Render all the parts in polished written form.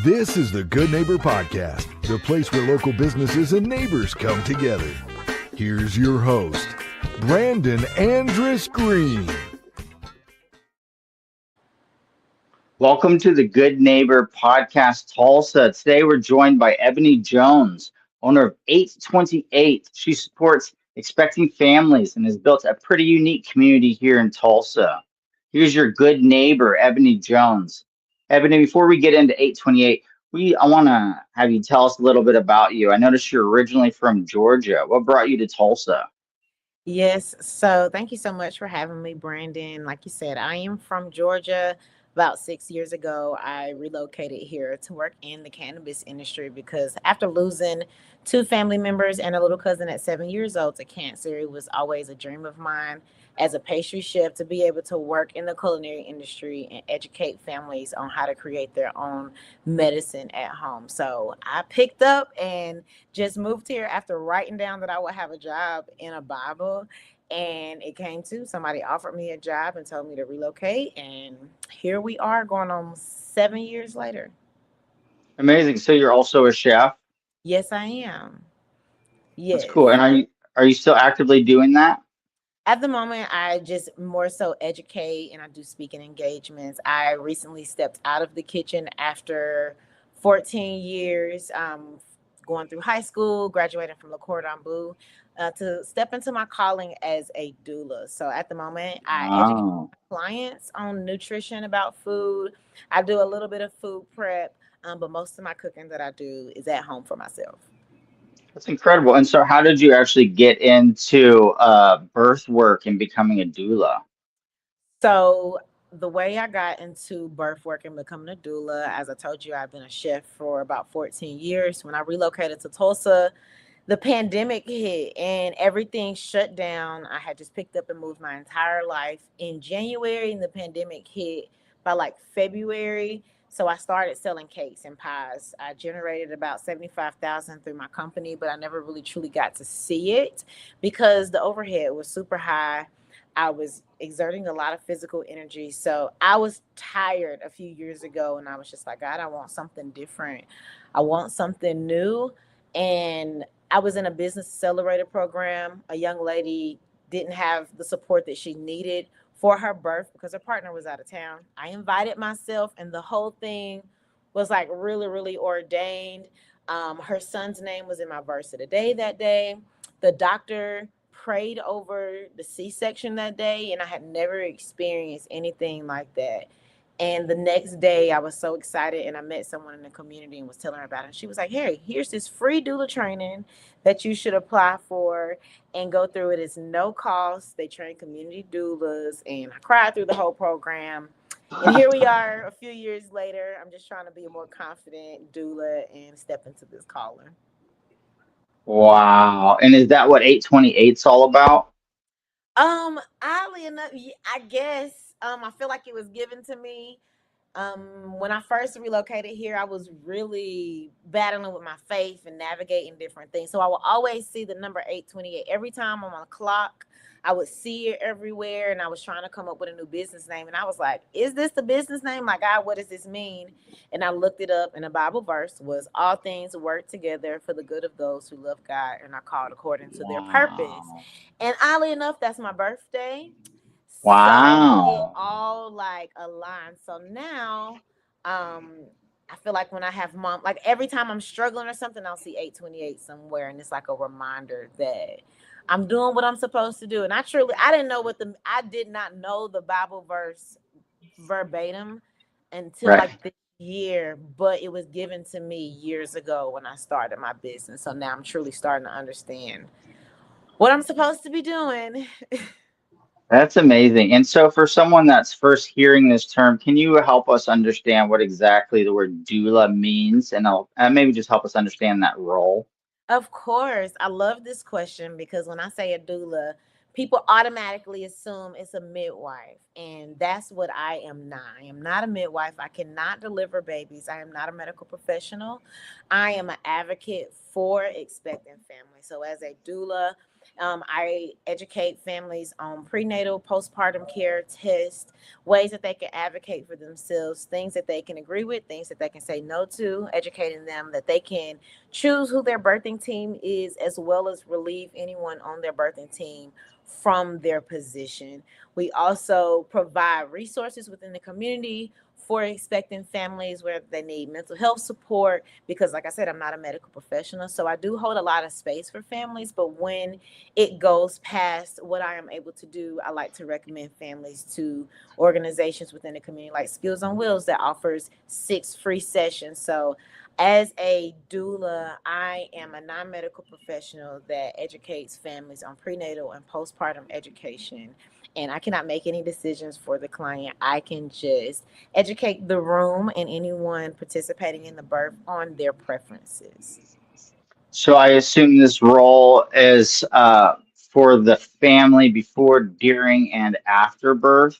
This is the Good Neighbor Podcast, the place where local businesses and neighbors come together. Here's your host, Brandon Andrus Green. Welcome to the Good Neighbor Podcast, Tulsa. Today we're joined by Ebony Jones, owner of 8twenty8. She supports expecting families and has built a pretty unique community here in Tulsa. Here's your good neighbor, Ebony Jones. Ebony, before we get into 8twenty8, I want to have you tell us a little bit about you. I noticed you're originally from Georgia. What brought you to Tulsa? Yes, so thank you so much for having me, Brandon. Like you said, I am from Georgia. About 6 years ago, I relocated here to work in the cannabis industry because after losing two family members and a little cousin at 7 years old to cancer, it was always a dream of mine as a pastry chef to be able to work in the culinary industry and educate families on how to create their own medicine at home. So I picked up and just moved here after writing down that I would have a job in a Bible. And it came to somebody offered me a job and told me to relocate. And here we are going on 7 years later. Amazing. So you're also a chef? Yes, I am. That's Yes. cool. And are you still actively doing that? At the moment, I just more so educate and I do speaking engagements. I recently stepped out of the kitchen after 14 years, going through high school, graduating from Le Cordon Bleu, to step into my calling as a doula. So at the moment, I educate Wow. clients on nutrition about food. I do a little bit of food prep, but most of my cooking that I do is at home for myself. That's incredible. And so, how did you actually get into birth work and becoming a doula? So the way I got into birth work and becoming a doula, as I told you, I've been a chef for about 14 years. When I relocated to Tulsa, the pandemic hit and everything shut down. I had just picked up and moved my entire life in January, and the pandemic hit by like February. So I started selling cakes and pies. I generated about 75,000 through my company, but I never really truly got to see it because the overhead was super high. I was exerting a lot of physical energy. So I was tired a few years ago and I was just like, God, I want something different. I want something new. And I was in a business accelerator program. A young lady didn't have the support that she needed for her birth because her partner was out of town. I invited myself, and the whole thing was like really, really ordained. Her son's name was in my verse of the day that day. The doctor prayed over the C-section that day, and I had never experienced anything like that. And the next day, I was so excited, and I met someone in the community and was telling her about it. And she was like, "Hey, here's this free doula training that you should apply for and go through it. It's no cost. They train community doulas." And I cried through the whole program. And here we are a few years later. I'm just trying to be a more confident doula and step into this calling. Wow. And is that what 828's all about? Oddly enough, I guess I feel like it was given to me. When I first relocated here, I was really battling with my faith and navigating different things. So I will always see the number 828 every time I'm on a clock. I would see it everywhere, and I was trying to come up with a new business name. And I was like, "Is this the business name? Like, God, what does this mean?" And I looked it up, and the Bible verse was, "All things work together for the good of those who love God and are called according to their purpose." Wow. And oddly enough, that's my birthday. So it Wow. all like aligns. So now, I feel like when I have mom, like every time I'm struggling or something, I'll see 828 somewhere, and it's like a reminder that I'm doing what I'm supposed to do. And I did not know the Bible verse verbatim until Right. like this year, but it was given to me years ago when I started my business. So now I'm truly starting to understand what I'm supposed to be doing. That's amazing. And so, for someone that's first hearing this term, can you help us understand what exactly the word doula means, and maybe just help us understand that role? Of course. I love this question because when I say a doula, people automatically assume it's a midwife. And that's what I am not. I am not a midwife. I cannot deliver babies. I am not a medical professional. I am an advocate for expectant families. So as a doula, I educate families on prenatal, postpartum care tests, ways that they can advocate for themselves, things that they can agree with, things that they can say no to, educating them that they can choose who their birthing team is, as well as relieve anyone on their birthing team from their position. We also provide resources within the community for expecting families where they need mental health support, because like I said, I'm not a medical professional, so I do hold a lot of space for families, but when it goes past what I am able to do, I like to recommend families to organizations within the community like Skills on Wheels that offers 6 free sessions. So as a doula, I am a non-medical professional that educates families on prenatal and postpartum education. And I cannot make any decisions for the client. I can just educate the room and anyone participating in the birth on their preferences. So I assume this role is for the family before, during, and after birth.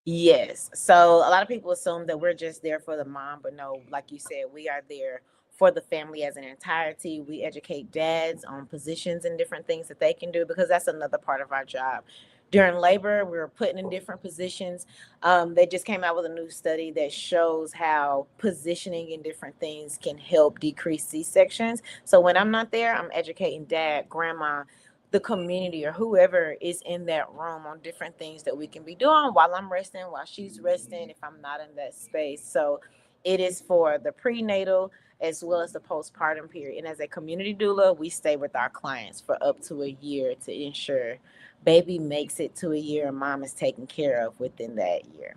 Yes. So a lot of people assume that we're just there for the mom, but no, like you said, we are there for the family as an entirety. We educate dads on positions and different things that they can do, because that's another part of our job. During labor, we were put in different positions. They just came out with a new study that shows how positioning in different things can help decrease C-sections. So when I'm not there, I'm educating dad, grandma, the community, or whoever is in that room on different things that we can be doing while I'm resting, while she's resting, if I'm not in that space. So it is for the prenatal as well as the postpartum period. And as a community doula, we stay with our clients for up to a year to ensure baby makes it to a year and mom is taken care of within that year.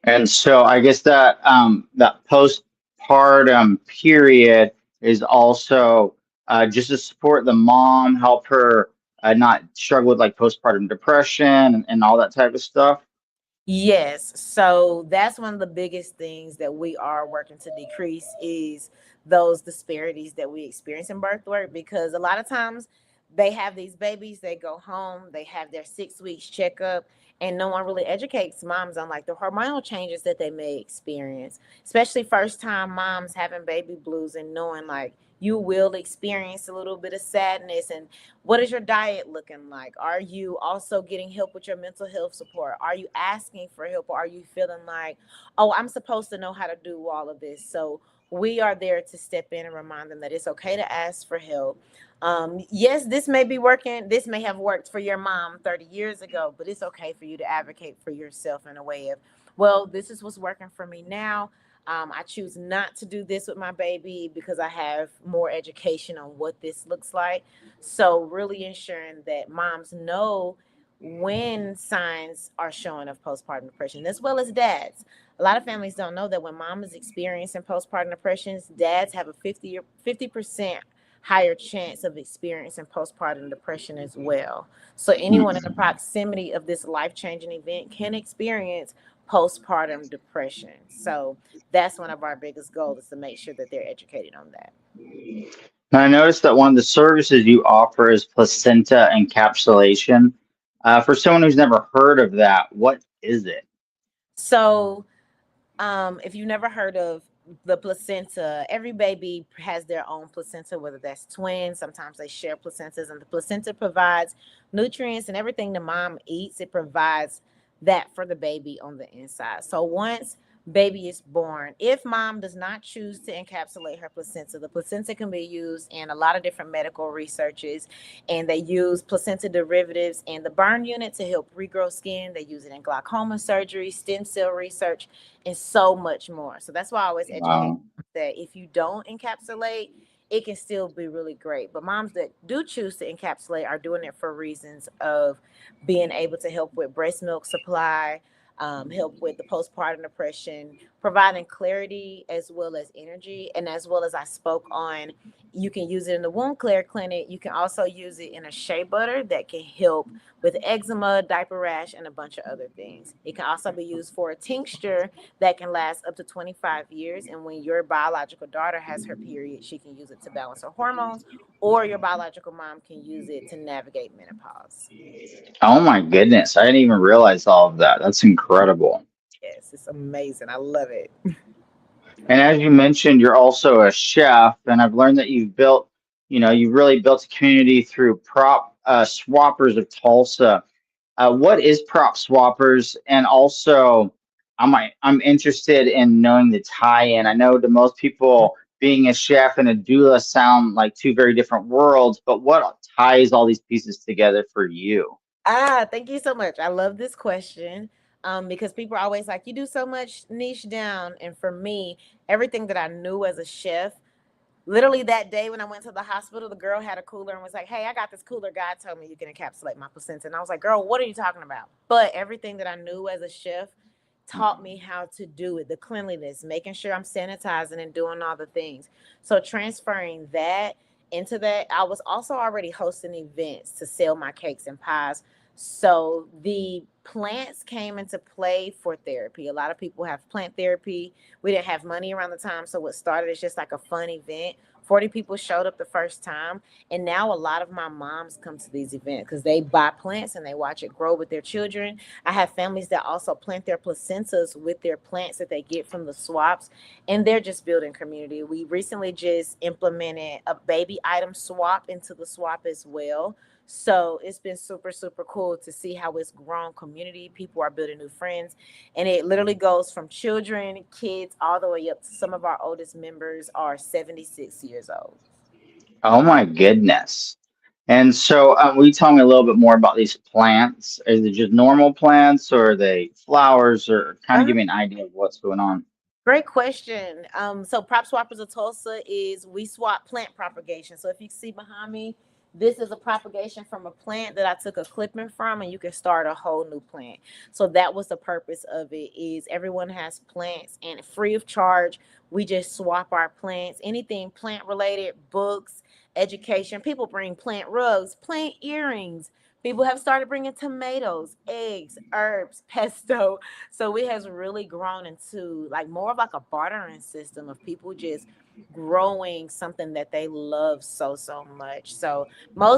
And so I guess that that postpartum period is also just to support the mom, help her not struggle with like postpartum depression and all that type of stuff. Yes. So that's one of the biggest things that we are working to decrease is those disparities that we experience in birth work, because a lot of times they have these babies, they go home, they have their 6 weeks checkup, and no one really educates moms on like the hormonal changes that they may experience, especially first time moms having baby blues and knowing like you will experience a little bit of sadness. And what is your diet looking like? Are you also getting help with your mental health support? Are you asking for help? Or are you feeling like, oh, I'm supposed to know how to do all of this? So we are there to step in and remind them that it's okay to ask for help. Yes, this may be working. This may have worked for your mom 30 years ago, but it's okay for you to advocate for yourself in a way of, well, this is what's working for me now. I choose not to do this with my baby because I have more education on what this looks like. So, really ensuring that moms know when signs are showing of postpartum depression, as well as dads. A lot of families don't know that when mom is experiencing postpartum depressions, dads have a 50% higher chance of experiencing postpartum depression as well. So, anyone in the proximity of this life changing event can experience postpartum depression. So, that's one of our biggest goals, is to make sure that they're educated on that. And I noticed that one of the services you offer is placenta encapsulation. For someone who's never heard of that, what is it? So, if you've never heard of the placenta, every baby has their own placenta, whether that's twins, sometimes they share placentas, and the placenta provides nutrients and everything the mom eats. It provides that for the baby on the inside. So once baby is born, if mom does not choose to encapsulate her placenta, the placenta can be used in a lot of different medical researches, and they use placenta derivatives in the burn unit to help regrow skin. They use it in glaucoma surgery, stem cell research, and so much more. So that's why I always educate Wow. that if you don't encapsulate, it can still be really great. But moms that do choose to encapsulate are doing it for reasons of being able to help with breast milk supply, help with the postpartum depression, providing clarity as well as energy. And as well as I spoke on, you can use it in the wound care clinic. You can also use it in a shea butter that can help with eczema, diaper rash, and a bunch of other things. It can also be used for a tincture that can last up to 25 years. And when your biological daughter has her period, she can use it to balance her hormones, or your biological mom can use it to navigate menopause. Oh my goodness. I didn't even realize all of that. That's incredible. Yes, it's amazing. I love it. And as you mentioned, you're also a chef, and I've learned that you've built, you've really built a community through Swappers of Tulsa. What is Prop Swappers? And also, I'm interested in knowing the tie-in. I know to most people, being a chef and a doula sound like two very different worlds, but what ties all these pieces together for you? Thank you so much. I love this question. Because people are always like, you do so much niche down. And for me, everything that I knew as a chef, literally that day when I went to the hospital, the girl had a cooler and was like, hey, I got this cooler. God told me you can encapsulate my placenta. And I was like, girl, what are you talking about? But everything that I knew as a chef taught me how to do it, the cleanliness, making sure I'm sanitizing and doing all the things. So transferring that into that, I was also already hosting events to sell my cakes and pies. So the plants came into play for therapy. A lot of people have plant therapy. We didn't have money around the time. So what started is just like a fun event. 40 people showed up the first time. And now a lot of my moms come to these events because they buy plants and they watch it grow with their children. I have families that also plant their placentas with their plants that they get from the swaps. And they're just building community. We recently just implemented a baby item swap into the swap as well. So it's been super, super cool to see how it's grown community. People are building new friends. And it literally goes from children, kids, all the way up to some of our oldest members are 76 years old. Oh my goodness. And so, will you tell me a little bit more about these plants? Is it just normal plants or are they flowers, or kind of give me an idea of what's going on? Great question. So Prop Swappers of Tulsa is we swap plant propagation. So if you see behind me, this is a propagation from a plant that I took a clipping from, and you can start a whole new plant. So that was the purpose of it, is everyone has plants and free of charge. We just swap our plants, anything plant related, books, education. People bring plant rugs, plant earrings. People have started bringing tomatoes, eggs, herbs, pesto. So it has really grown into like more of like a bartering system of people just growing something that they love so, so much. So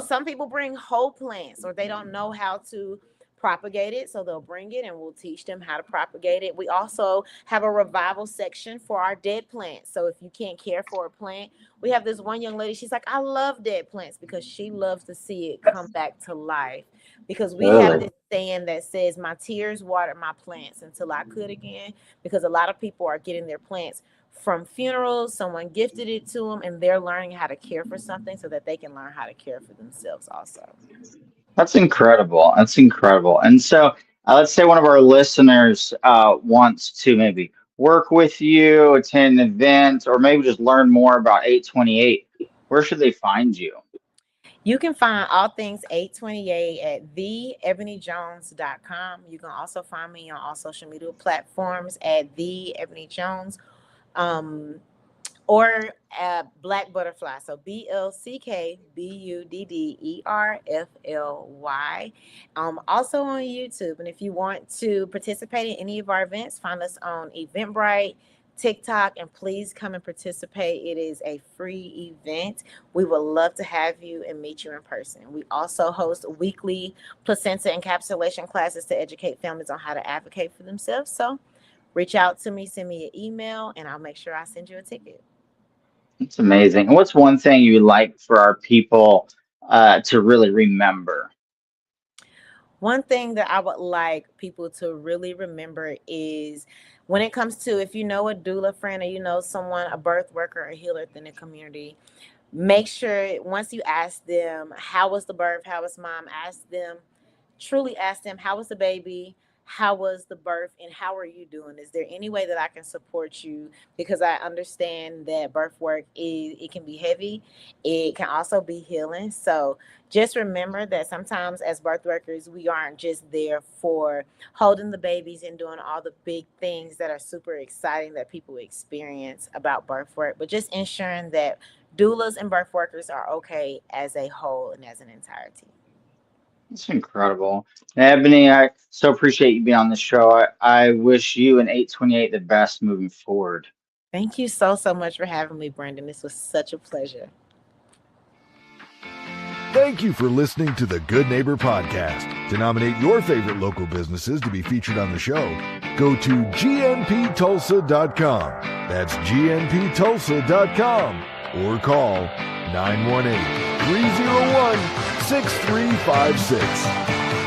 some people bring whole plants or they don't know how to propagate it, so they'll bring it and we'll teach them how to propagate it. We also have a revival section for our dead plants. So if you can't care for a plant, we have this one young lady, she's like, I love dead plants because she loves to see it come back to life. Because we have this saying that says, my tears watered my plants until I could again. Because a lot of people are getting their plants from funerals, someone gifted it to them, and they're learning how to care for something so that they can learn how to care for themselves also. That's incredible. That's incredible. And so, let's say one of our listeners wants to maybe work with you, attend an event, or maybe just learn more about 828. Where should they find you? You can find all things 828 at theebonyjones.com. You can also find me on all social media platforms at theebonyjones. Or Black Butterfly. So BLCKBUDDERFLY. Also on YouTube. And if you want to participate in any of our events, find us on Eventbrite, TikTok, and please come and participate. It is a free event. We would love to have you and meet you in person. We also host weekly placenta encapsulation classes to educate families on how to advocate for themselves. So reach out to me, send me an email, and I'll make sure I send you a ticket. It's amazing. And what's one thing you would like for our people to really remember? One thing that I would like people to really remember is when it comes to, if you know a doula friend or you know someone, a birth worker or healer in the community, make sure once you ask them, how was the birth? How was mom? Truly ask them, how was the baby? How was the birth, and how are you doing? Is there any way that I can support you? Because I understand that birth work it can be heavy. It can also be healing. So just remember that sometimes as birth workers, we aren't just there for holding the babies and doing all the big things that are super exciting that people experience about birth work, but just ensuring that doulas and birth workers are okay as a whole and as an entirety. It's incredible. Ebony, I so appreciate you being on the show. I wish you and 828 the best moving forward. Thank you so much for having me, Brandon. This was such a pleasure. Thank you for listening to the Good Neighbor Podcast. To nominate your favorite local businesses to be featured on the show, go to gnptulsa.com. That's gnptulsa.com or call 918-301 6356.